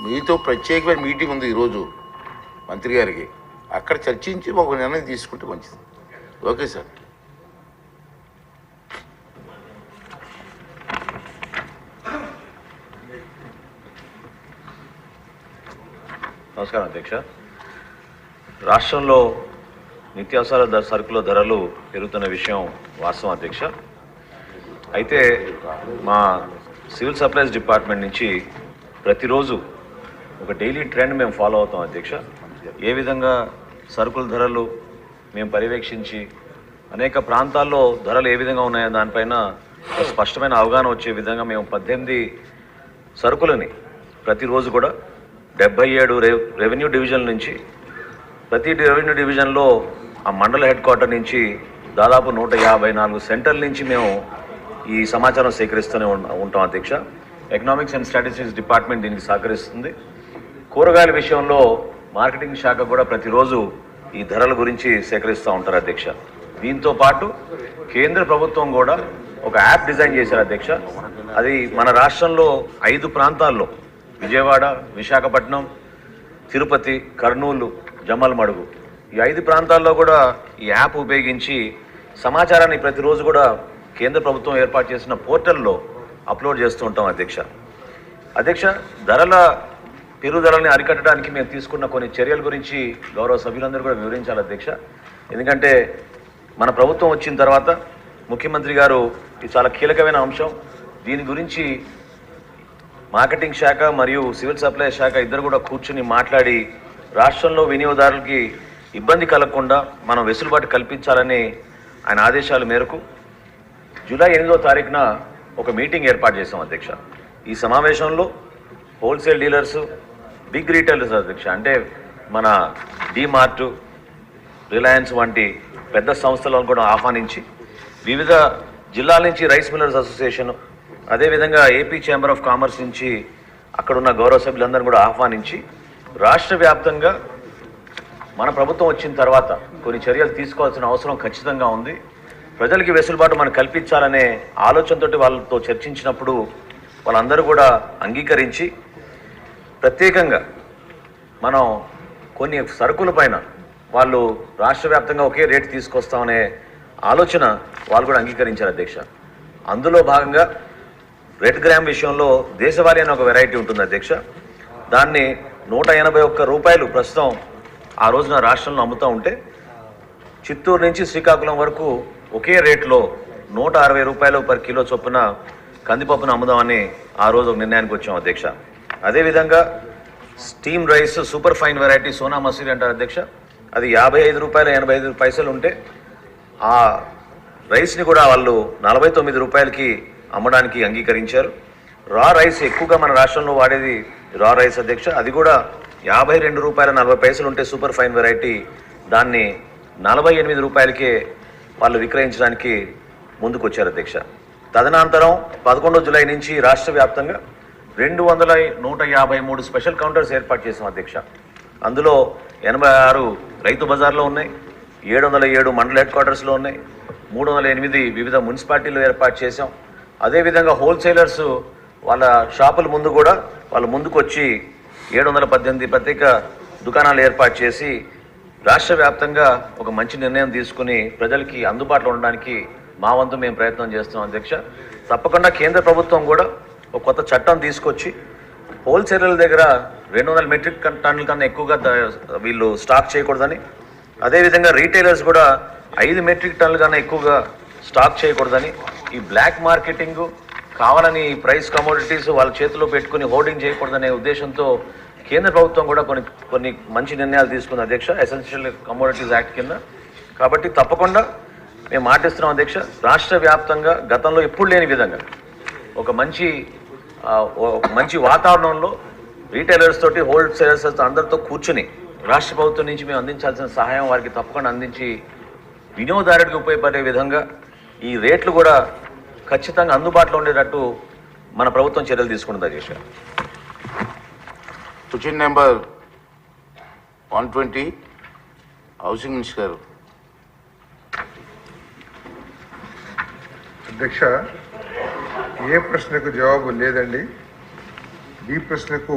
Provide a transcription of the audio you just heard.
మీతో ప్రత్యేకమైన మీటింగ్ ఉంది ఈరోజు మంత్రి గారికి. అక్కడ చర్చించి ఒక నిర్ణయం తీసుకుంటే మంచిది. Okay sir. నమస్కారం అధ్యక్ష. రాష్ట్రంలో నిత్యావసర సరుకుల ధరలు పెరుగుతున్న విషయం వాస్తవం అధ్యక్ష. అయితే మా సివిల్ సప్లైస్ డిపార్ట్మెంట్ నుంచి ప్రతిరోజు ఒక డైలీ ట్రెండ్ మేము ఫాలో అవుతాం అధ్యక్ష. ఏ విధంగా సరుకుల ధరలు మేము పర్యవేక్షించి అనేక ప్రాంతాల్లో ధరలు ఏ విధంగా ఉన్నాయో దానిపైన స్పష్టమైన అవగాహన వచ్చే విధంగా మేము 18 సరుకులని ప్రతిరోజు కూడా 77 రెవెన్యూ డివిజన్ నుంచి ప్రతి రెవెన్యూ డివిజన్లో ఆ మండల హెడ్ క్వార్టర్ నుంచి దాదాపు 154 సెంటర్ల నుంచి మేము ఈ సమాచారం సేకరిస్తూనే ఉంటాం అధ్యక్ష. ఎకనామిక్స్ అండ్ స్టాటిస్టిక్స్ డిపార్ట్మెంట్ దీనికి సహకరిస్తుంది. కూరగాయల విషయంలో మార్కెటింగ్ శాఖ కూడా ప్రతిరోజు ఈ ధరల గురించి సేకరిస్తూ ఉంటారు అధ్యక్ష. దీంతో పాటు కేంద్ర ప్రభుత్వం కూడా ఒక యాప్ డిజైన్ చేశారు అధ్యక్ష. అది మన రాష్ట్రంలో 5 ప్రాంతాల్లో విజయవాడ, విశాఖపట్నం, తిరుపతి, కర్నూలు, జమ్మలమడుగు ఈ 5 ప్రాంతాల్లో కూడా ఈ యాప్ ఉపయోగించి సమాచారాన్ని ప్రతిరోజు కూడా కేంద్ర ప్రభుత్వం ఏర్పాటు చేసిన పోర్టల్లో అప్లోడ్ చేస్తూ ఉంటాం అధ్యక్ష. పెరుగుదలని అరికట్టడానికి మేము తీసుకున్న కొన్ని చర్యల గురించి గౌరవ సభ్యులందరూ కూడా వివరించాలి అధ్యక్ష. ఎందుకంటే మన ప్రభుత్వం వచ్చిన తర్వాత ముఖ్యమంత్రి గారు ఇది చాలా కీలకమైన అంశం. దీని గురించి మార్కెటింగ్ శాఖ మరియు సివిల్ సప్లై శాఖ ఇద్దరు కూడా కూర్చుని మాట్లాడి రాష్ట్రంలో వినియోగదారులకి ఇబ్బంది కలగకుండా మనం వెసులుబాటు కల్పించాలని ఆయన ఆదేశాల మేరకు జూలై 8వ తారీఖున ఒక మీటింగ్ ఏర్పాటు చేశాం అధ్యక్ష. ఈ సమావేశంలో హోల్సేల్ డీలర్స్, బిగ్ రీటైలర్స్ అధ్యక్ష, అంటే మన డిమార్ట్, రిలయన్స్ వంటి పెద్ద సంస్థలను కూడా ఆహ్వానించి వివిధ జిల్లాల నుంచి రైస్ మిల్లర్స్ అసోసియేషన్, అదేవిధంగా ఏపీ ఛాంబర్ ఆఫ్ కామర్స్ నుంచి అక్కడున్న గౌరవ సభ్యులందరినీ కూడా ఆహ్వానించి రాష్ట్ర వ్యాప్తంగా మన ప్రభుత్వం వచ్చిన తర్వాత కొన్ని చర్యలు తీసుకోవాల్సిన అవసరం ఖచ్చితంగా ఉంది. ప్రజలకి వెసులుబాటు మనం కల్పించాలనే ఆలోచనతోటి వాళ్ళతో చర్చించినప్పుడు వాళ్ళందరూ కూడా అంగీకరించి ప్రత్యేకంగా మనం కొన్ని సరుకుల పైన వాళ్ళు రాష్ట్ర వ్యాప్తంగా ఒకే రేటు తీసుకొస్తామనే ఆలోచన వాళ్ళు కూడా అంగీకరించారు అధ్యక్ష. అందులో భాగంగా రెడ్ గ్రామ్ విషయంలో దేశవాళీ అనే ఒక వెరైటీ ఉంటుంది అధ్యక్ష. దాన్ని 181 రూపాయలు ప్రస్తుతం ఆ రోజున రాష్ట్రంలో అమ్ముతూ ఉంటే చిత్తూరు నుంచి శ్రీకాకుళం వరకు ఒకే రేట్లో 160 రూపాయలు పర్ కిలో చొప్పున కందిపప్పును అమ్ముదామని ఆ రోజు ఒక నిర్ణయానికి వచ్చాం అధ్యక్ష. అదేవిధంగా steam rice super fine variety Sona Masuri అంటారు అధ్యక్ష. అది 55 రూపాయలు 85 పైసలు ఉంటే ఆ రైస్ని కూడా వాళ్ళు 49 రూపాయలకి అమ్మడానికి అంగీకరించారు. రా రైస్ ఎక్కువగా మన రాష్ట్రంలో వాడేది రా రైస్ అధ్యక్ష. అది కూడా 52 రూపాయల 40 పైసలు ఉంటే సూపర్ ఫైన్ వెరైటీ దాన్ని 48 రూపాయలకే వాళ్ళు విక్రయించడానికి ముందుకు వచ్చారు అధ్యక్ష. తదనంతరం 11 జూలై నుంచి రాష్ట్ర వ్యాప్తంగా 153 స్పెషల్ కౌంటర్స్ ఏర్పాటు చేసాం అధ్యక్ష. అందులో 86 రైతు బజార్లో ఉన్నాయి, 707 మండల హెడ్ క్వార్టర్స్లో ఉన్నాయి, 308 వివిధ మున్సిపాలిటీలు ఏర్పాటు చేసాం. అదేవిధంగా హోల్సేలర్స్ వాళ్ళ షాపుల ముందు కూడా వాళ్ళు ముందుకు వచ్చి 718 ప్రత్యేక దుకాణాలు ఏర్పాటు చేసి రాష్ట్ర వ్యాప్తంగా ఒక మంచి నిర్ణయం తీసుకుని ప్రజలకి అందుబాటులో ఉండడానికి మా వంతు మేము ప్రయత్నం చేస్తున్నాం అధ్యక్ష. తప్పకుండా కేంద్ర ప్రభుత్వం కూడా ఒక కొత్త చట్టం తీసుకొచ్చి హోల్సేలర్ల దగ్గర 200 మెట్రిక్ టన్నుల కన్నా ఎక్కువగా వీళ్ళు స్టాక్ చేయకూడదని, అదేవిధంగా రీటైలర్స్ కూడా 5 మెట్రిక్ టన్నుల కన్నా ఎక్కువగా స్టాక్ చేయకూడదని, ఈ బ్లాక్ మార్కెటింగ్ కావాలని ప్రైస్ కమోడిటీస్ వాళ్ళ చేతిలో పెట్టుకుని హోర్డింగ్ చేయకూడదనే ఉద్దేశంతో కేంద్ర ప్రభుత్వం కూడా కొన్ని మంచి నిర్ణయాలు తీసుకుంది అధ్యక్ష, ఎసెన్షియల్ కమోడిటీస్ యాక్ట్ కింద. కాబట్టి తప్పకుండా మేము మాటిస్తున్నాం అధ్యక్ష, రాష్ట్ర వ్యాప్తంగా గతంలో ఎప్పుడు లేని విధంగా ఒక మంచి వాతావరణంలో రీటైలర్స్ తోటి హోల్సేలర్స్ అందరితో కూర్చుని రాష్ట్ర ప్రభుత్వం నుంచి మేము అందించాల్సిన సహాయం వారికి తప్పకుండా అందించి వినియోగదారుడికి ఉపయోగపడే విధంగా ఈ రేట్లు కూడా ఖచ్చితంగా అందుబాటులో ఉండేటట్టు మన ప్రభుత్వం చర్యలు తీసుకుంటుంది అధ్యక్ష. క్వశ్చన్ నెంబర్ 120 హౌసింగ్ మినిస్టర్ గారు. అధ్యక్ష, ఏ ప్రశ్నకు జవాబు లేదండి. ఈ ప్రశ్నకు